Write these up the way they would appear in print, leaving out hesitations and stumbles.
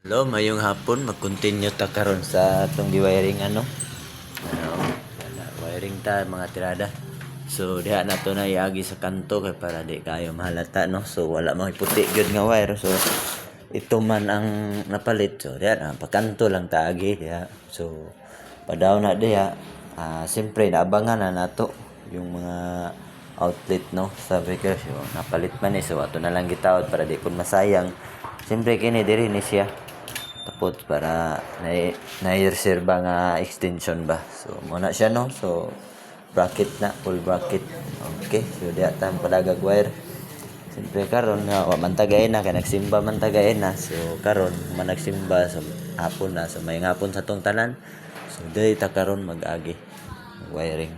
Hello, mayong hapon mag-continue ta karon sa atong giwiring wiring ta mga tirada. So diha na to na iagi sa kanto kay para di kayo mahalata no. So wala puti gyud nga wire. So ito man ang napalit. So diha na pakanto lang taagi diha. So padaw na diha. Siyempre naabangan na nato yung mga outlet no sa breaker. So napalit man so ato na lang gitaod para di pud masayang. Siyempre kini diri ni siya. Tapos para na-reserve nga extension ba. So muna siya no. So bracket na, full bracket. Okay, so diya tayong padagag wire. Siyempre karon nga wa man tagay na kay nagsimba man tagay na. So karon man nagsimba so hapon na so may hapon sa tong tanan. So diri ta karon mag-agi wiring.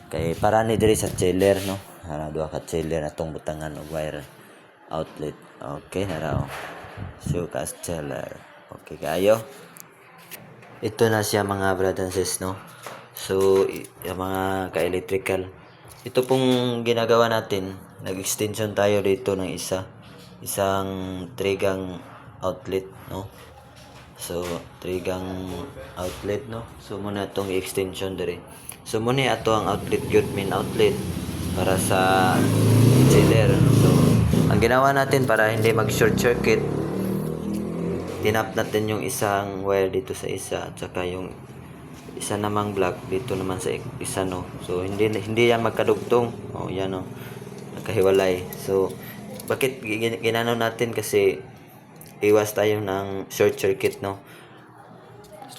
Kay para ni diri sa chiller no. Duha ka chiller atong butangan og wire outlet. Okay na raw. So kas chiller. Okay kayo. Ito na siya mga brad and sis no. So yung mga ka-electrical. Ito pong ginagawa natin. Nag-extension tayo dito ng isang trigang outlet no. So trigang outlet no. So muna itong extension diri. So muna ato ang outlet gyud main outlet para sa chiller. So ang ginawa natin para hindi mag short circuit, tinap natin yung isang wire dito sa isa at saka yung isa namang block dito naman sa isa no. So hindi yan magkadugtong. Yan no. Nagkahiwalay. So bakit ginano natin kasi iwas tayo ng short circuit no.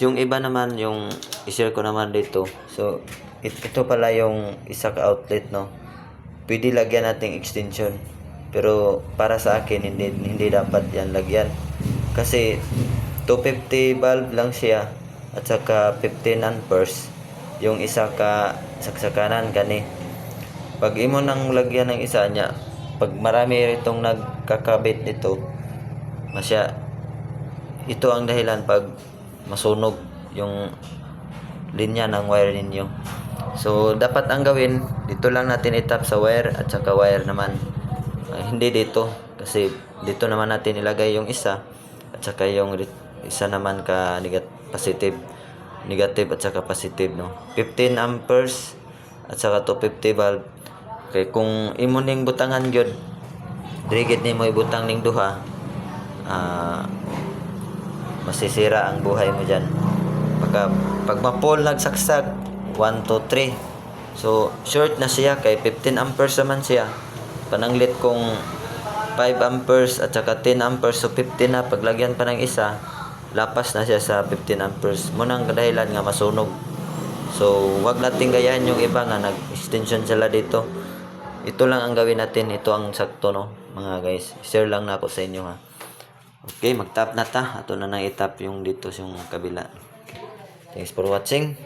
Yung iba naman yung i-share ko naman dito. So ito pala yung isa ka outlet no. Pwede lagyan nating extension. Pero para sa akin hindi dapat yan lagyan. Kasi 250 valve lang siya at saka 15 amperes yung isa ka saksakanan kani. Pag imo nang lagyan ng isa niya, pag marami itong nagkakabit nito, masya ito ang dahilan pag masunog yung linya ng wire ninyo. So dapat ang gawin dito lang natin itap sa wire at saka wire naman. Hindi dito kasi dito naman natin ilagay yung isa at saka yung isa naman ka negative at saka positive no. 15 amperes at saka 250 valve. Okay, kung imo ning butangan gyud digit nimo ibutang ning duha, masisira ang buhay mo diyan. Pag mapol nagsaksak 1 2 3. So short na siya kay 15 amperes naman siya. Pananglit kung 5 amperes at saka 10 amperes so 15 na paglagyan pa ng isa lapas na siya sa 15 amperes munang dahilan nga masunog. So wag nating gayahin yung iba nga nag-extension sila dito. Ito lang ang gawin natin, ito ang sakto no mga guys. Share lang na ako sa inyo ha. Okay, mag-tap na ta. Ato na nang itap yung dito yung kabila. Thanks for watching.